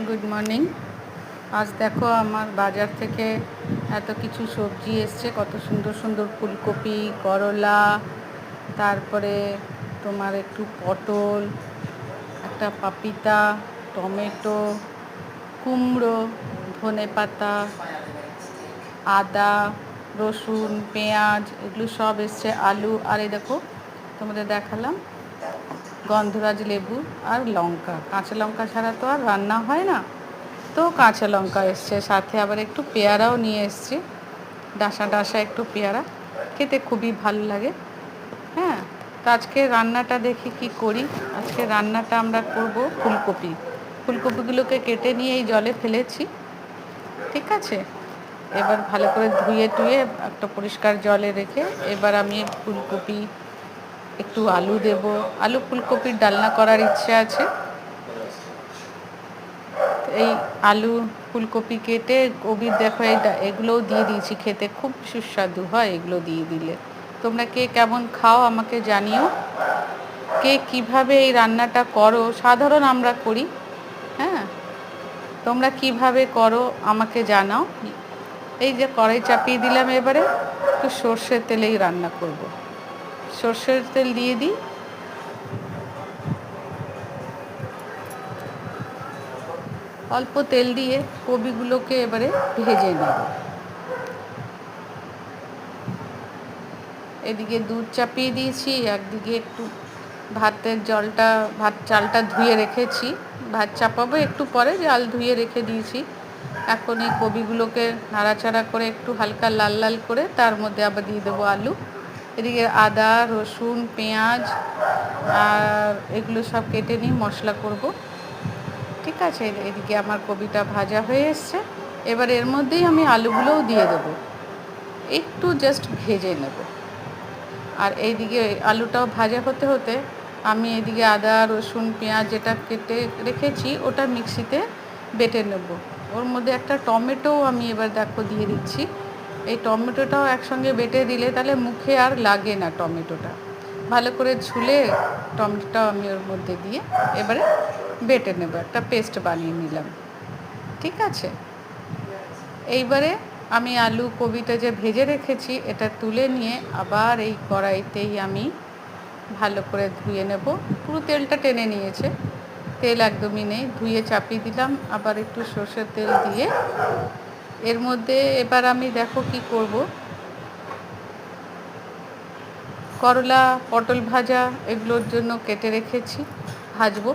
Good morning. আজ দেখো আমার বাজার থেকে এত কিছু সবজি এসছে, কত সুন্দর সুন্দর ফুলকপি, করলা, তারপরে তোমার একটু পটল, একটা পাপিতা, টমেটো, কুমড়ো, ধনেপাতা, আদা, রসুন, পেঁয়াজ, এগুলো সব এসছে, আলু, আর এই দেখো তোমাদের দেখালাম গন্ধরাজ লেবু আর লঙ্কা। কাঁচা লঙ্কা ছাড়া তো আর রান্না হয় না, তো কাঁচা লঙ্কা এসছে, সাথে আবার একটু পেয়ারাও নিয়ে এসছি, ডাসা ডাসা একটু পেয়ারা, খেতে খুবই ভালো লাগে। হ্যাঁ, তো আজকে রান্নাটা দেখি কি করি। আজকে রান্নাটা আমরা করব ফুলকপিগুলোকে কেটে নিয়ে এই জলে ফেলেছি, ঠিক আছে। এবার ভালো করে ধুয়ে টুয়ে একটা পরিষ্কার জলে রেখে এবার আমি ফুলকপি, একটু আলু দেব। আলু ফুলকপির ডালনা করার ইচ্ছে আছে। এই আলু ফুলকপি কেটে কবির দেখো এগুলোও দিয়ে দিয়েছি, খেতে খুব সুস্বাদু হয় এগুলো দিয়ে দিলে। তোমরা কে কেমন খাও আমাকে জানিও, কে কিভাবে এই রান্নাটা করো। সাধারণ আমরা করি, হ্যাঁ, তোমরা কিভাবে করো আমাকে জানাও। এই যে কড়াই চাপিয়ে দিলাম, এবারে একটু সর্ষের তেলেই রান্না করব। সর্ষের তেল দিয়ে দিই, অল্প তেল দিয়ে কপিগুলোকে এবারে ভেজে নেব। এদিকে দুধ চাপিয়ে দিয়েছি, একদিকে একটু ভাত চালটা ধুয়ে রেখেছি, ভাত চাপাবো একটু পরে, চাল ধুয়ে রেখে দিয়েছি। এখন এই কপিগুলোকে নাড়াচাড়া করে একটু হালকা লাল লাল করে তার মধ্যে আবার দিয়ে দেবো আলু। এদিকে আদা, রসুন, পেঁয়াজ আর এগুলো সব কেটে নিয়ে মশলা করব, ঠিক আছে। এদিকে আমার কপিটা ভাজা হয়ে এসছে, এবার এর মধ্যেই আমি আলুগুলোও দিয়ে দেবো, একটু জাস্ট ভেজে নেব। আর এইদিকে আলুটাও ভাজা হতে হতে আমি এদিকে আদা, রসুন, পেঁয়াজ যেটা কেটে রেখেছি ওটা মিক্সিতে বেটে নেব। ওর মধ্যে একটা টমেটোও আমি এবার দেখো দিয়ে দিচ্ছি। এই টমেটোটাও একসঙ্গে বেটে দিলে তাহলে মুখে আর লাগে না টমেটোটা। ভালো করে ঝুলে টমেটোটাও আমি ওর মধ্যে দিয়ে এবারে বেটে নেব, একটা পেস্ট বানিয়ে নিলাম, ঠিক আছে। এইবারে আমি আলু কপিটা যে ভেজে রেখেছি এটা তুলে নিয়ে আবার এই কড়াইতেই আমি ভালো করে ধুয়ে নেব। পুরো তেলটা টেনে নিয়েছে, তেল একদমই নেই, ধুয়ে চাপিয়ে দিলাম। আবার একটু সর্ষের তেল দিয়ে এর মধ্যে এবার আমি দেখো কি করব, করলা, পটল ভাজা এগুলোর জন্য কেটে রেখেছি, ভাজবো।